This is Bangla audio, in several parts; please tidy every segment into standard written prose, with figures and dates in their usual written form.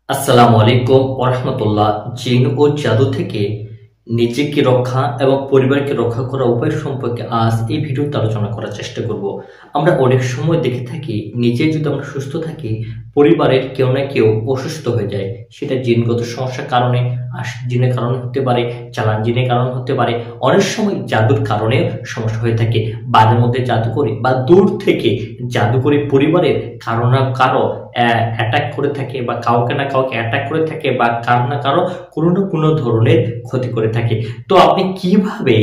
আসসালামু আলাইকুম ওয়া রাহমাতুল্লাহ। জিন ও জাদু থেকে নিজেকে রক্ষা এবং পরিবারকে রক্ষা করার উপায় সম্পর্কে আজ এই ভিডিওতে আলোচনা করার চেষ্টা করব। আমরা অনেক সময় দেখে থাকি, নিজে যদি আমরা সুস্থ থাকি, পরিবারের কেউ না কেউ অসুস্থ হয়ে যায়। সেটা জিনগত সমস্যার কারণে, জিনের কারণে হতে পারে, চালান জিনের কারণে হতে পারে, অনেক সময় জাদুর কারণে সমস্যা হয়ে থাকে। বাড়ির মধ্যে জাদু করে বা দূর থেকে জাদু করে পরিবারের কারো না কারো অ্যাটাক করে থাকে, বা কাউকে না কাউকে অ্যাটাক করে থাকে, বা কারো না কারো কোনো না কোনো ধরনের ক্ষতি করে থাকে। তো আপনি কিভাবে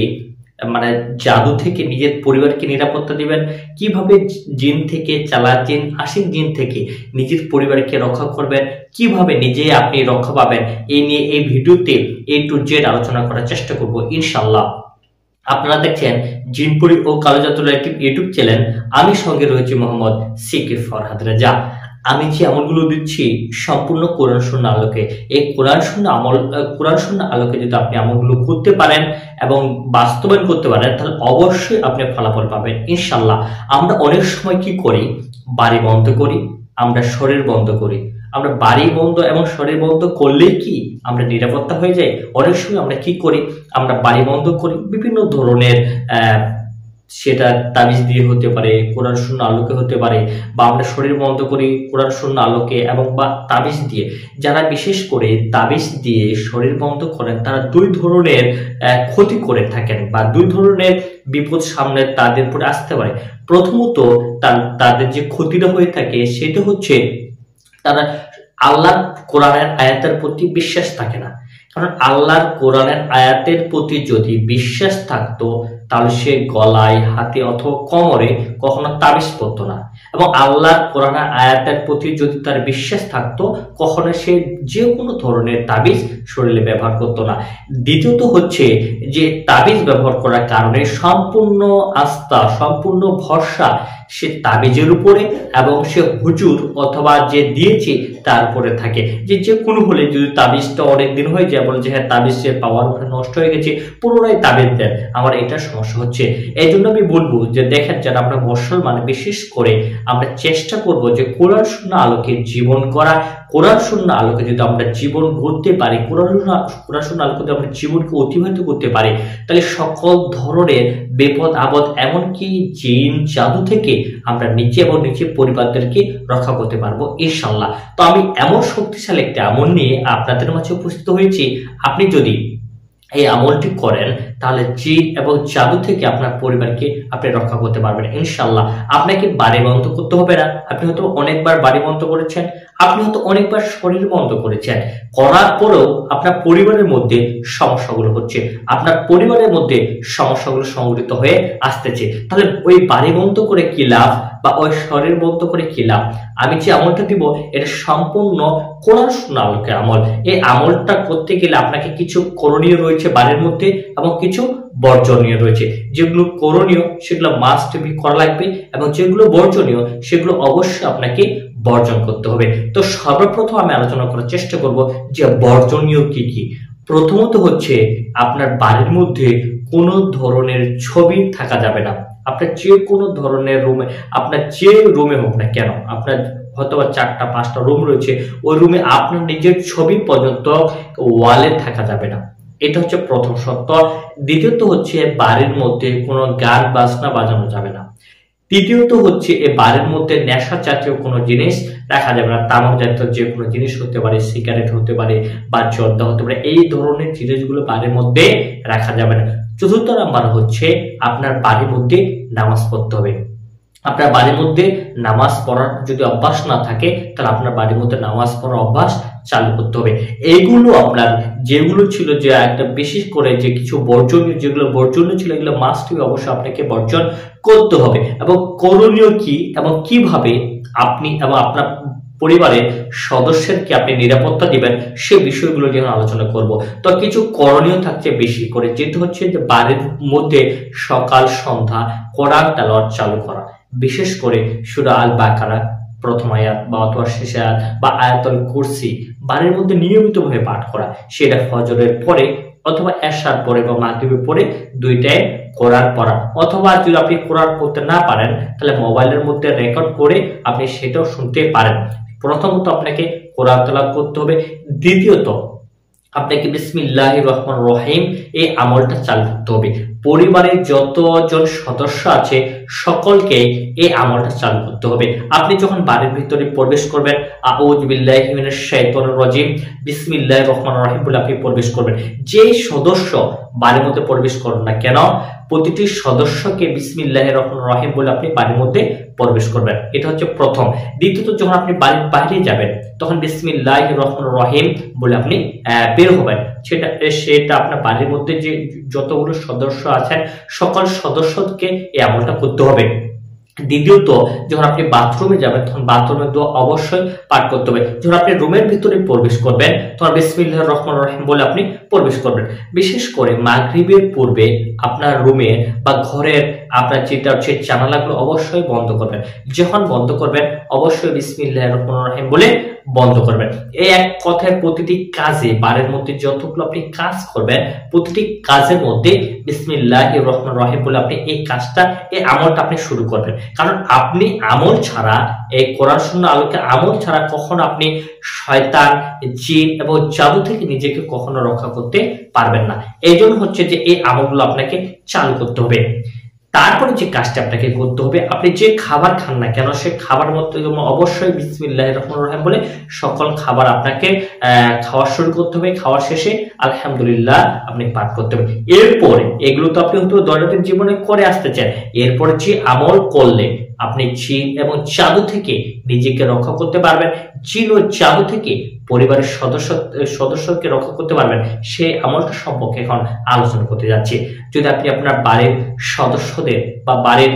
মানে জাদু থেকে নিজের পরিবারকে নিরাপত্তা দিবেন, কিভাবে জিন থেকে, চালাক জিন, আশিক জিন থেকে নিজের পরিবারকে রক্ষা করবেন, কিভাবে নিজে আপনি রক্ষা পাবেন, এই নিয়ে এই ভিডিওতে A to Z আলোচনা করার চেষ্টা করব ইনশাআল্লাহ। আপনারা দেখছেন জিনপুরি ও কালো জাদুর একটি ইউটিউব চ্যানেল। আমি সঙ্গে রয়েছে মোহাম্মদ সিকে ফরহাদ রাজা। আমি যে আমলগুলো দিচ্ছি সম্পূর্ণ কোরআন সুন্নাহ আলোকে। এই কোরআন সুন্নাহ আলোকে যদি আপনি আমলগুলো করতে পারেন এবং বাস্তবায়ন করতে পারেন, তাহলে অবশ্যই আপনি ফলাফল পাবেন ইনশাআল্লাহ। আমরা অনেক সময় কি করি, বাড়ি বন্ধ করি, আমরা শরীর বন্ধ করি। আমরা বাড়ি বন্ধ এবং শরীর বন্ধ করলেই কি আমরা নিরাপত্তা হয়ে যাই? অনেক সময় আমরা কি করি, আমরা বাড়ি বন্ধ করি বিভিন্ন ধরনের সেটা তাবিজ দিয়ে হতে পারে, কোরআন সুন্নাহ আলোকে হতে পারে, বা আমরা শরীর বন্ধ করি কোরআন সুন্নাহ আলোকে এবং বা তাবিজ দিয়ে। যারা বিশেষ করে তাবিজ দিয়ে শরীর বন্ধ করেন, তারা দুই ধরনের ক্ষতি করে থাকেন, বা দুই ধরনের বিপদ সামনে তাদের উপরে আসতে পারে। প্রথমত তাদের যে ক্ষতিটা হয়ে থাকে সেটা হচ্ছে তারা আল্লাহর কোরআনের আয়াতের প্রতি বিশ্বাস থাকে না। কারণ আল্লাহর কোরআনের আয়াতের প্রতি যদি বিশ্বাস থাকতো, তাহলে সে গলায়, হাতে অথবা কোমরে কখনো তাবিজ পরতো না। এবং আল্লাহর কোরআনের আয়াতের প্রতি যদি তার বিশ্বাস থাকতো, কখনো সে যে কোনো ধরনের তাবিজ শরীরে ব্যবহার করতো না। দ্বিতীয়ত হচ্ছে যে তাবিজ ব্যবহার করার কারণে সম্পূর্ণ আস্থা, সম্পূর্ণ ভরসা সে তাবিজের উপরে এবং সে হুজুর অথবা যে দিয়েছে তার উপরে থাকে। যে কোনো হলে যদি তাবিজটা অনেকদিন হয়ে যায়, বলে যে হ্যাঁ তাবিজের পাওয়ার নষ্ট হয়ে গেছে, পুনরায় তাবিজ দেন, আমার এটা সমস্যা হচ্ছে। এই জন্য আমি বলবো যে দেখেন, যারা আমরা মুসলমান, বিশেষ করে আমরা চেষ্টা করব যে কোরআন সুন্নাহ আলোকে জীবন করা। কোরআন সুন্নাহ আলোকে যদি আমরা জীবন গড়তে পারি, কোরআন সুন্নাহ আলোকে যদি আমরা জীবনকে অতিবাহিত করতে পারি, তাহলে সকল ধরনের বিপদ আপদ, এমনকি জিন জাদু থেকে আমরা নিজে এবং নিজের পরিবারদেরকে রক্ষা করতে পারবো ইনশাআল্লাহ। তো আমি এমন শক্তিশালী একটা আমল নিয়ে আপনাদের মাঝে উপস্থিত হয়েছি। আপনি যদি এই আমলটি করেন, তাহলে জিন এবং জাদু থেকে আপনার পরিবারকে আপনি রক্ষা করতে পারবেন ইনশাআল্লাহ। আপনাকে বাড়ি বন্ধ করতে হবে না। আপনি হয়তো অনেকবার বাড়ি বন্ধ করেছেন, আপনি হয়তো অনেকবার শরীর বন্ধ করেছেন, করার পরেও আপনার পরিবারের মধ্যে সমস্যাগুলো হচ্ছে, আপনার পরিবারের মধ্যে সমস্যাগুলো সংঘটিত হয়ে আসতেছে। তাহলে ওই বাড়ি বন্ধ করে কি লাভ, বা ওই শরীর বন্ধ করে কি লাভ? আমি যে আমলটা দিব, এটা সম্পূর্ণ কোরআন সুন্নাহ আলোকে আমল। এই আমলটা করতে গেলে আপনাকে কিছু করণীয় রয়েছে বাড়ির মধ্যে, এবং কিছু বর্জনীয় রয়েছে। যেগুলো করণীয় সেগুলো মাস্ট বি করা লাগবে, এবং যেগুলো বর্জনীয় সেগুলো অবশ্যই আপনাকে বর্জন করতে হবে। তো সর্বপ্রথম আমি আলোচনা করার চেষ্টা করব যে বর্জনীয় কি কি। প্রথমত হচ্ছে, আপনার বাড়ির মধ্যে কোনো ধরনের ছবি থাকা যাবে না। আপনার যে কোনো ধরনের রুমে, আপনার যে রুমে হোক না কেন, আপনার হয়তো 4টা 5টা রুম রয়েছে, ওই রুমে আপনার নিজের ছবি পর্যন্ত ওয়ালে থাকা যাবে না। এটা হচ্ছে প্রথম শর্ত। দ্বিতীয়ত হচ্ছে, বাড়ির মধ্যে কোনো গান বাজনা বাজানো যাবে না। তৃতীয়ত হচ্ছে, এ বাড়ির মধ্যে নেশা জাতীয় কোনো জিনিস রাখা যাবে না। তামাক জাতীয় যে কোনো জিনিস হতে পারে, সিগারেট হতে পারে, বা জর্দা হতে পারে, এই ধরনের জিনিসগুলো বাড়ির মধ্যে রাখা যাবে না। চতুর্থ নাম্বার হচ্ছে, আপনার বাড়ির মধ্যে নামাজ পড়তে হবে। আপনার বাড়ির মধ্যে নামাজ পড়ার যদি অভ্যাস না থাকে, তাহলে আপনার বাড়ির মধ্যে নামাজ পড়ার অভ্যাস চালু করতে হবে। এইগুলো আপনার যেগুলো ছিল, যে একটা বিশেষ করে যে কিছু বর্জনীয়, যেগুলো বর্জনীয় ছিল, এগুলো মাস্ট অবশ্যই আপনাকে বর্জন করতে হবে। এবং করণীয় কি এবং কিভাবে আপনি এবং আপনার পরিবারের সদস্যকে আপনি নিরাপত্তা দিবেন, সে বিষয়গুলো নিয়ে আলোচনা করব। তো কিছু করণীয় থাকছে বেশি করে, যেটা হচ্ছে যে বাড়ির মধ্যে সকাল সন্ধ্যা কোরআন তেলাওয়াত চালু করা। বিশেষ করে সূরা আল বাকারা প্রথম আয়াত বা অথবা শেষ আয়াত বা আয়াতুল কুরসি বাড়ির মধ্যে নিয়মিতভাবে পাঠ করা। সেটা ফজরের পরে অথবা এশার পরে বা মাগরিবের পরে, দুইটায় কোরআন পড়া। অথবা যদি আপনি কোরআন পড়তে না পারেন, তাহলে মোবাইলের মধ্যে রেকর্ড করে আপনি সেটাও শুনতে পারেন। প্রথমত আপনাকে কোরআন তেলাওয়াত করতে হবে। দ্বিতীয়ত আপনাকে বিসমিল্লাহির রহমানির রহিম এই আমলটা চালু করতে হবে। পরিবারের যতজন সদস্য আছে সকলকে এই আমলটা চালু করতে হবে। আপনি যখন বাড়ির ভিতরে প্রবেশ করবেন, আউযু বিল্লাহি মিনাশ শাইতানির রাজিম, বিসমিল্লাহির রহমানির রহিম বলে আপনি প্রবেশ করবেন। যে সদস্য বাড়ির মধ্যে প্রবেশ করুন না কেন, প্রতিটি সদস্যকে বিসমিল্লাহির রহমানির রহিম বলে আপনি বাড়ির মধ্যে প্রবেশ করবেন। এটা হচ্ছে প্রথম। দ্বিতীয়ত যখন আপনি বাড়ির বাইরে যাবেন তখন বিসমিল্লাহির রহমানির রহিম বলে আপনি বের হবেন। সেটা আপনার বাড়ির মধ্যে যে যতগুলো সদস্য আছেন সকল সদস্যকে এই আমলটা করতে হবে। দ্বিতীয়ত যখন আপনি বাথরুমে যাবেন তখন বাথরুমের দোয়া অবশ্যই পাঠ করতে হবে। যখন আপনি রুমের ভিতরে প্রবেশ করবেন তখন বিসমিল্লাহির রহমানির রহিম বলে আপনি প্রবেশ করবেন। বিশেষ করে মাগরিবের পূর্বে আপনার রুমে বা ঘরের আপনার যেটা হচ্ছে জানালাগুলো অবশ্যই বন্ধ করবেন। যখন বন্ধ করবেন অবশ্যই বিসমিল্লাহির রহমানির রহিম বলে বন্ধ করবেন। এই এক কথায় প্রতিটি কাজে, বাড়ির মধ্যে যতগুলো আপনি কাজ করবেন প্রতিটি কাজের মধ্যে বিসমিল্লাহির রহমানির রহিম বলে আপনি এই কাজটা, এই আমলটা আপনি শুরু করবেন। কারণ আপনি আমল ছাড়া, এই কোরআন সুন্নাহর আলোকে আমল ছাড়া কখনো আপনি শয়তান, জিন এবং জাদু থেকে নিজেকে কখনো রক্ষা করতে পারবেন না। এই জন্য হচ্ছে যে এই আমলগুলো আপনাকে চালু করতে হবে। তারপরে যে কাজটা আপনাকে করতে হবে, আপনি যে খাবার খান না কেন সে খাবার মধ্যে অবশ্যই বিসমিল্লাহির রহমানির রহিম বলে সকল খাবার আপনাকে খাওয়া শুরু করতে হবে। খাওয়ার শেষে আলহামদুলিল্লাহ আপনি পাঠ করতে হবে। এরপরে এগুলো তো আপনি হয়তো দৈনন্দিন জীবনে করে আসতেছেন, এরপরে যে আমল করলে আপনি জিন এবং জাদু থেকে নিজেকে রক্ষা করতে পারবেন, জিন ও জাদু থেকে পরিবারের সদস্যকে রক্ষা করতে পারবেন, সেই আমলটা সম্পর্কে এখন আলোচনা করতে যাচ্ছি। যদি আপনি আপনার বাড়ির সদস্যদের বা বাড়ির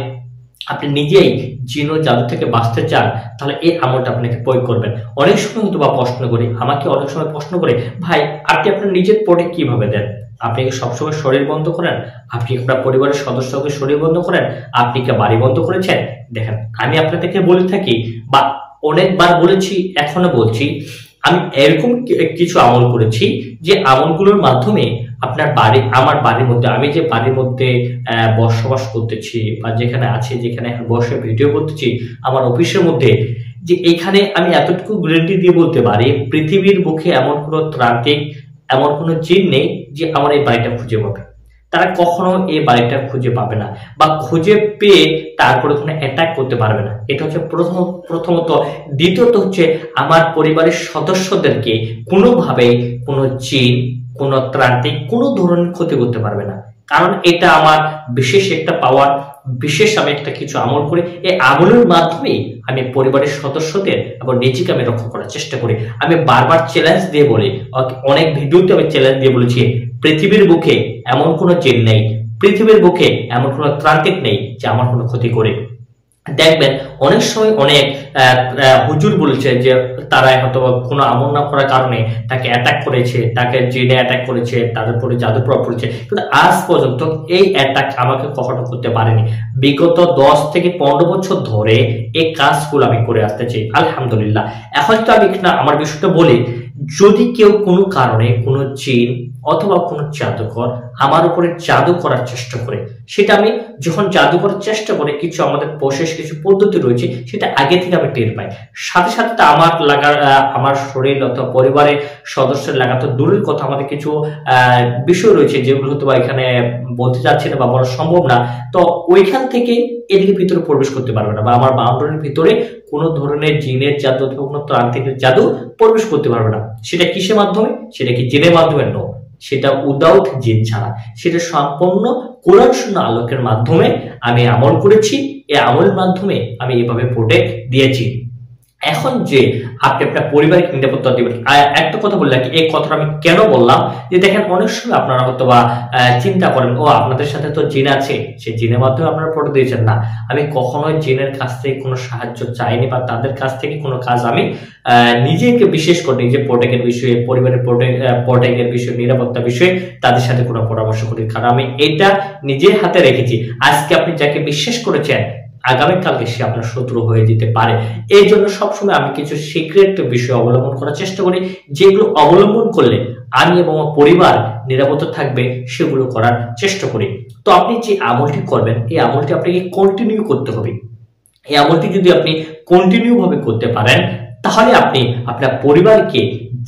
আপনি নিজেই জিন ও জাদু থেকে বাঁচতে চান তাহলে এই আমলটা আপনাকে প্রয়োগ করবেন। অনেক সময় হয়তো বা প্রশ্ন করি, আমাকে অনেক সময় প্রশ্ন করে, ভাই আপনি আপনার নিজের পড়ে কিভাবে দেন? আপনি কি সবসময় শরীর বন্ধ করেন? আপনি আপনার পরিবারের সদস্যকে শরীর বন্ধ করেন? আপনি কি বাড়ি বন্ধ করেছেন? দেখেন, আমি আপনাদেরকে বলে থাকি বা অনেকবার বলেছি, এখনো বলছি, আমি এরকম কিছু আমল করেছি যে আমলগুলোর মাধ্যমে আপনার আমার বাড়ির মধ্যে, আমি যে বাড়ির মধ্যে বসবাস করতেছি বা যেখানে আছি, যেখানে বসে ভিডিও করতেছি, আমার অফিসের মধ্যে, যে এখানে আমি এতটুকু গ্যারান্টি দিয়ে বলতে পারি পৃথিবীর বুকে এমন কোনো ত্রান্তিক, এমন কোনো জিন নেই যে আমার এই বাড়িটা খুঁজে পাবে। তারা কখনো এই বাড়িটা খুঁজে পাবে না বা খুঁজে পেয়ে তারপরে কোনো অ্যাটাক করতে পারবে না। এটা হচ্ছে প্রথমত। দ্বিতীয়ত হচ্ছে আমার পরিবারের সদস্যদেরকে কোনোভাবেই কোনো জিন, কোনো ত্রান্তিক কোনো ধরনের ক্ষতি করতে পারবে না। কারণ এটা আমার বিশেষ একটা পাওয়ার, বিশেষ আমি একটা কিছু আমল করি, এই আমলের মাধ্যমে আমি পরিবারের সদস্যদের এবং নিজেকে আমি রক্ষা করার চেষ্টা করি। আমি বারবার চ্যালেঞ্জ দিয়ে বলি, অনেক ভিডিওতে আমি চ্যালেঞ্জ দিয়ে বলেছি, পৃথিবীর বুকে এমন কোনো জিন নেই, পৃথিবীর বুকে এমন কোনো ত্রান্তিক নেই যে আমার কোনো ক্ষতি করে। দেখবেন অনেক সময় অনেক হুজুর বলেছে যে তারা হয়তো কোনো আমল না করার কারণে তাকে অ্যাটাক করেছে, তাকে জিনে অ্যাটাক করেছে, তাদের উপরে জাদু প্রভাব পড়েছে, কিন্তু আজ পর্যন্ত এই অ্যাটাক আমাকে কখনো করতে পারেনি। বিগত 10 থেকে 15 বছর ধরে এই কাজগুলো আমি করে আসতেছি, আলহামদুলিল্লাহ। এখন তো আমি আমার বিষয়টা বলি, যদি কেউ কোনো কারণে কোনো জিন অথবা কোনো জাদুকর আমার উপরে জাদু করার চেষ্টা করে, সেটা আমি যখন জাদু করার চেষ্টা করে কিছু আমাদের প্রসেস, কিছু পদ্ধতি রয়েছে, সেটা আগে থেকে আমি টের পাই। সাথে সাথে আমার শরীর অথবা পরিবারের সদস্যের লাগা তো দূরের কথা, আমাদের কিছু বিষয় রয়েছে যেগুলো হয়তো বা এখানে বলতে যাচ্ছি না বা বলা সম্ভব না। তো ওইখান থেকে এদিকে ভিতরে প্রবেশ করতে পারবে না বা আমার বাউন্ডারির ভিতরে কোনো ধরনের জিনের জাদু অথবা কোনো তান্ত্রিকের জাদু প্রবেশ করতে পারবে না। সেটা কিসের মাধ্যমে? সেটা কি জিনের মাধ্যমে? নো, সেটা উইদাউট জিন ছাড়া, সেটা সম্পূর্ণ কোরআন সুন্নাহর আলোকের মাধ্যমে আমি আমল করেছি। এই আমলের মাধ্যমে আমি এভাবে প্রোটেক্ট দিয়েছি। এখন যে আপনি আপনার পরিবারকে নিরাপত্তা দিবেন, একটা কথা বললাম, এই কথাটা আমি কেন বললাম, যে দেখেন অনেক সময় আপনারা হয়তো বা চিন্তা করেন, ও আপনাদের সাথে তো জিন আছে, সেই জিনের মাধ্যমে আপনারা প্রোটেক্ট দিয়েছেন। না, আমি কখনোই জিনের কাছ থেকে কোনো সাহায্য চাইনি বা তাদের কাছ থেকে কোনো কাজ আমি নিজেকে, বিশেষ করে নিজের প্রোটেক্টের বিষয়ে, পরিবারের প্রোটেক্টের বিষয়ে, নিরাপত্তা বিষয়ে তাদের সাথে কোনো পরামর্শ করি, কারণ আমি এটা নিজের হাতে রেখেছি। আজকে আপনি যাকে বিশ্বাস করেছেন আগামীকালকে সে আপনার শত্রু হয়ে যেতে পারে। এই জন্য সবসময় আমি কিছু সিক্রেট বিষয় অবলম্বন করার চেষ্টা করি, যেগুলো অবলম্বন করলে আমি এবং আমার পরিবার নিরাপদ থাকবে, সেগুলো করার চেষ্টা করি। তো আপনি যে আমলটি করবেন, এই আমলটি আপনাকে কন্টিনিউ করতে হবে। এই আমলটি যদি আপনি কন্টিনিউ ভাবে করতে পারেন তাহলে আপনি আপনার পরিবারকে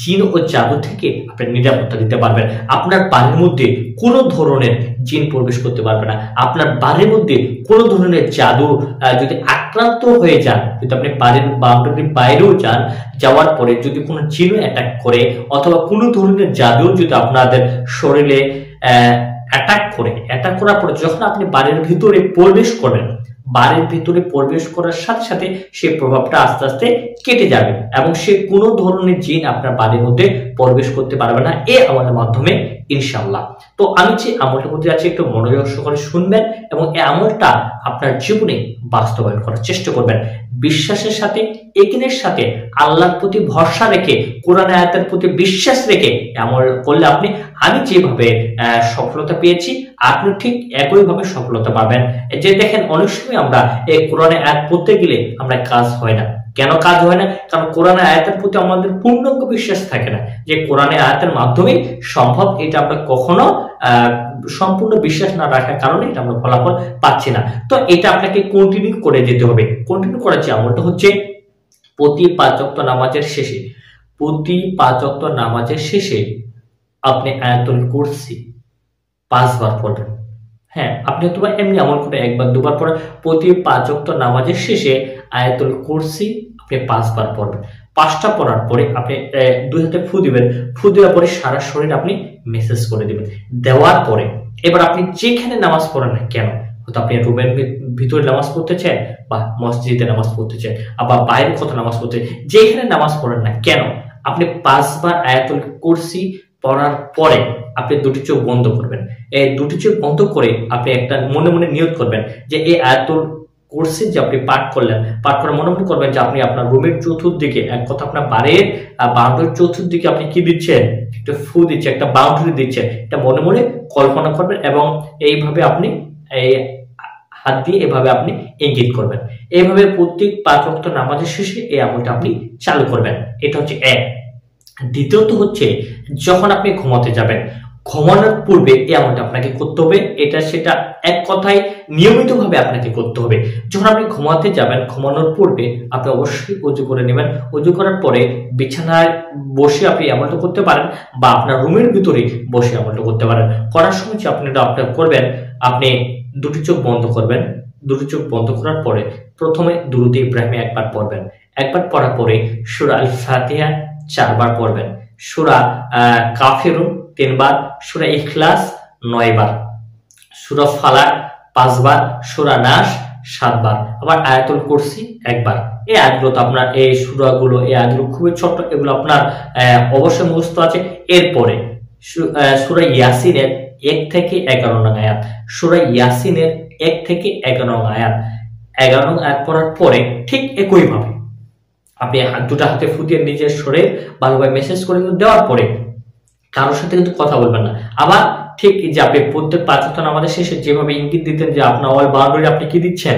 জিন ও জাদু থেকে আপনি নিরাপত্তা দিতে পারবেন। আপনার বাড়ির মধ্যে কোনো ধরনের জিন প্রবেশ করতে পারবে না। আপনার বাড়ির মধ্যে কোনো ধরনের জাদু যদি আক্রান্ত হয়ে যান, যদি আপনি বাড়ির বাউন্ডারির বাইরেও যান, যাওয়ার পরে যদি কোনো জিনও অ্যাটাক করে অথবা কোনো ধরনের জাদু যদি আপনাদের শরীরে অ্যাটাক করার পরে যখন আপনি বাড়ির ভিতরে প্রবেশ করবেন, বাড়ির ভিতরে প্রবেশ করার সাথে সাথে সেই প্রভাবটা আস্তে আস্তে কেটে যাবে এবং সে কোনো ধরনের জিন আপনার বাড়ির মধ্যে প্রবেশ করতে পারবে না এই আমলের মাধ্যমে ইনশাআল্লাহ। তো আমি যে আমলটা করতে যাচ্ছি একটু মনোযোগ সহকারে শুনবেন এবং এই আমলটা আপনার জীবনে বাস্তবায়ন করার চেষ্টা করবেন। বিশ্বাসের সাথে, ইয়াকিনের সাথে, আল্লাহর প্রতি ভরসা রেখে, কোরআন আয়াতের প্রতি বিশ্বাস রেখে আমল করলে আমি যেভাবে সফলতা পেয়েছি আপনি ঠিক একইভাবে সফলতা পাবেন। যে দেখেন অনেক সময় আমরা এই কোরআনে আয়াত পড়তে গেলে আমরা কাজ হয় না। কেন কাজ হয় না? কারণ কোরআনে আয়াতের প্রতি আমাদের পূর্ণাঙ্গ বিশ্বাস থাকে না যে কোরআনে আয়াতের মাধ্যমে সম্ভব। এটা আমরা কখনো সম্পূর্ণ বিশ্বাস না রাখার কারণে এটা আমরা ফলাফল পাচ্ছি না। তো এটা আপনাকে কন্টিনিউ করে যেতে হবে। কন্টিনিউ করার যে আমলটা হচ্ছে প্রতি 5 ওয়াক্ত নামাজের শেষে আপনি আয়াতুল কুরসি 5 বার পড়বেন। হ্যাঁ, আপনি হয়তো এমনি আমল করে একবার দুবার পড়ে, প্রতি 5 ওয়াক্ত নামাজের শেষে আয়াতুল কুরসি আপনি 5 বার পড়বেন। 5টা পড়ার পরে আপনি 2 হাতে ফু দিবেন। ফু দেওয়ার পরে সারা শরীর আপনি মেসেজ করে দিবেন। দেওয়ার পরে এবার আপনি যেখানে নামাজ পড়েন না কেন, হয়তো আপনি রুমের ভিতরে নামাজ পড়তে চান বা মসজিদে নামাজ পড়তে চান, আবার বাইরে কোথাও নামাজ পড়তে, যেখানে নামাজ পড়েন না কেন আপনি 5 বার আয়াতুল কুরসি পড়ার পরে আপনি দুটি চোখ বন্ধ করবেন। এই দুটি চোখ বন্ধ করে আপনি একটা মনে মনে নিয়ত করবেন যে এই আয়াতুল কুরসি যে আপনি পাঠ করে মনে মনে করবেন যে আপনি আপনার রুমের চতুর্দিকে, এক কথা আপনার বাড়ির বাউন্ডারির চতুর্দিকে আপনি কি দিচ্ছেন, একটা ফু দিচ্ছেন, একটা বাউন্ডারি দিচ্ছেন। এটা মনে মনে কল্পনা করবেন এবং এইভাবে আপনি এই হাত দিয়ে এভাবে আপনি ইঙ্গিত করবেন। এইভাবে প্রত্যেক 5 ওয়াক্ত নামাজের শেষে এই আমলটা আপনি চালু করবেন। এটা হচ্ছে এক। দ্বিতীয়ত হচ্ছে যখন আপনি ঘুমাতে যাবেন, ঘুমানোর পূর্বে এই আমলটা আপনাকে করতে হবে। এটা সেটা এক কথায় নিয়মিতভাবে আপনাকে করতে হবে। যখন আপনি ঘুমাতে যাবেন, ঘুমানোর পূর্বে আপনি অবশ্যই ওযু করে নেবেন। ওযু করার পরে বিছানায় বসে আপনি আমলটা করতে পারেন বা আপনার রুমের ভিতরে বসে আমলটা করতে পারেন। করার সময় যে আপনি করবেন, আপনি দুটি চোখ বন্ধ করবেন। দুটি চোখ বন্ধ করার পরে প্রথমে দুরূদ ইব্রাহিম একবার পড়বেন। একবার পড়ার পরে সূরা আল ফাতিহা 4 বার পড়বেন, সূরা কাফিরুন 3 বার, সূরা ইখলাস 9 বার, সূরা ফালাক 5 বার, সূরা নাস 7 বার, আবার আয়াতুল কুরসি 1 বার। এই আয়াতগুলো তো আপনার এই সূরাগুলো, এই আয়াতগুলো খুবই ছোট, এগুলো আপনার অবশ্যই মুখস্থ আছে। এরপরে সূরা ইয়াসিনের 1 থেকে 11 নং আয়াত, সূরা ইয়াসিনের 1 থেকে 11 নং আয়াত, 11 নং আয়াত পড়ার পরে ঠিক একইভাবে আপনি দুটো হাতে ফুটিয়ে নিজের শরীর ভালোভাবে মেসেজ করে দেওয়ার পরে কারোর সাথে কিন্তু কথা বলবেন না। আবার ঠিক যে আপনি প্রত্যেক 5 ওয়াক্ত নামাজের শেষে যেভাবে ইঙ্গিত দিতেন যে আপনার ওই বাউন্ডারি আপনি কি দিচ্ছেন,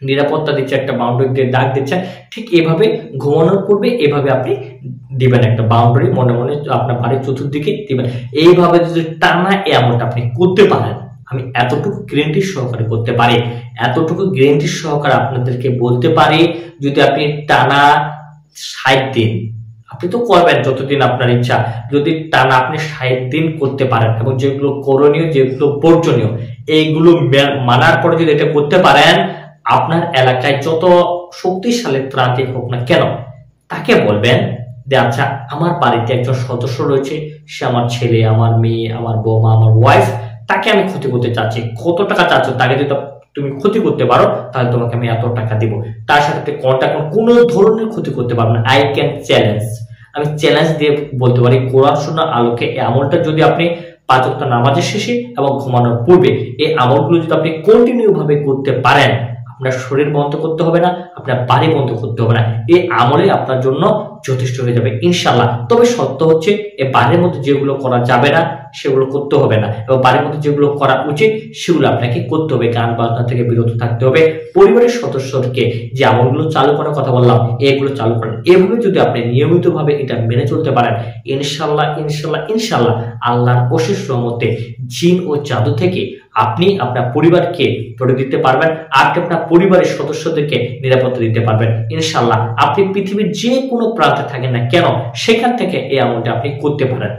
নিরাপত্তা দিচ্ছেন, একটা বাউন্ডারি দিয়ে দাগ দিচ্ছেন, ঠিক এইভাবে ঘুমানোর পূর্বে এভাবে আপনি দিবেন একটা বাউন্ডারি মনে মনে আপনার বাড়ির চতুর্দিকে দিবেন। এইভাবে যদি টানা এই আমলটা আপনি করতে পারেন, আমি এতটুকু গ্যারান্টি সহকারে করতে পারি, এতটুকু গ্যারান্টি সহকারে আপনাদেরকে বলতে পারি, যদি আপনি টানা 60 দিন, আপনি তো করবেন যতদিন আপনার ইচ্ছা, যদি টানা আপনি 60 দিন করতে পারেন এবং যেগুলো করণীয়, যেগুলো বর্জনীয়, এইগুলো মানার পরে যদি এটা করতে পারেন, আপনার এলাকায় যত শক্তিশালী ত্রান্তিক হোক না কেন তাকে বলবেন যে আচ্ছা আমার বাড়িতে একজন সদস্য রয়েছে, সে আমার ছেলে, আমার মেয়ে, আমার বৌমা, আমার ওয়াইফ, তাকে আমি ক্ষতি করতে চাচ্ছি, কত টাকা চাচ্ছ, তাকে যদি তুমি ক্ষতি করতে পারো তাহলে তোমাকে আমি এত টাকা দিব। তার সাথে কন্টাক্ট, কোন ধরনের ক্ষতি করতে পারবে না। আই ক্যান চ্যালেঞ্জ, আমি চ্যালেঞ্জ দিয়ে বলতে পারি কোরআন সুন্নাহর আলোকে এই আমলটা যদি আপনি 5 ওয়াক্ত নামাজের শেষে এবং ঘুমানোর পূর্বে এই আমলগুলো যদি আপনি কন্টিনিউ ভাবে করতে পারেন, আপনার শরীর বন্ধ করতে হবে না, আপনার বাড়ি বন্ধ করতে হবে না, এই আমলে আপনার জন্য যথেষ্ট হয়ে যাবে ইনশাআল্লাহ। তবে সত্য হচ্ছে এই বাড়ির মধ্যে যেগুলো করা যাবে না সেগুলো করতে হবে না, এবং বাড়ির মধ্যে যেগুলো করা উচিত সেগুলো আপনাকে করতে হবে। গান বাজনা থেকে বিরত থাকতে হবে। পরিবারের সদস্যকে যে আমলগুলো চালু করার কথা বললাম এগুলো চালু করেন। এভাবে যদি আপনি নিয়মিতভাবে এটা মেনে চলতে পারেন, ইনশাআল্লাহ ইনশাআল্লাহ ইনশাআল্লাহ আল্লাহর অশেষ রহমতে জিন ও জাদু থেকে আপনি আপনার পরিবারকে প্রোটেক্ট দিতে পারবেন, আপনি আপনার পরিবারের সদস্যদেরকে নিরাপত্তা দিতে পারবেন। ইনশাআল্লাহ আপনি পৃথিবীর যে কোনো প্রান্তে থাকেন না কেন সেখান থেকে এই আমলটা আপনি করতে পারেন।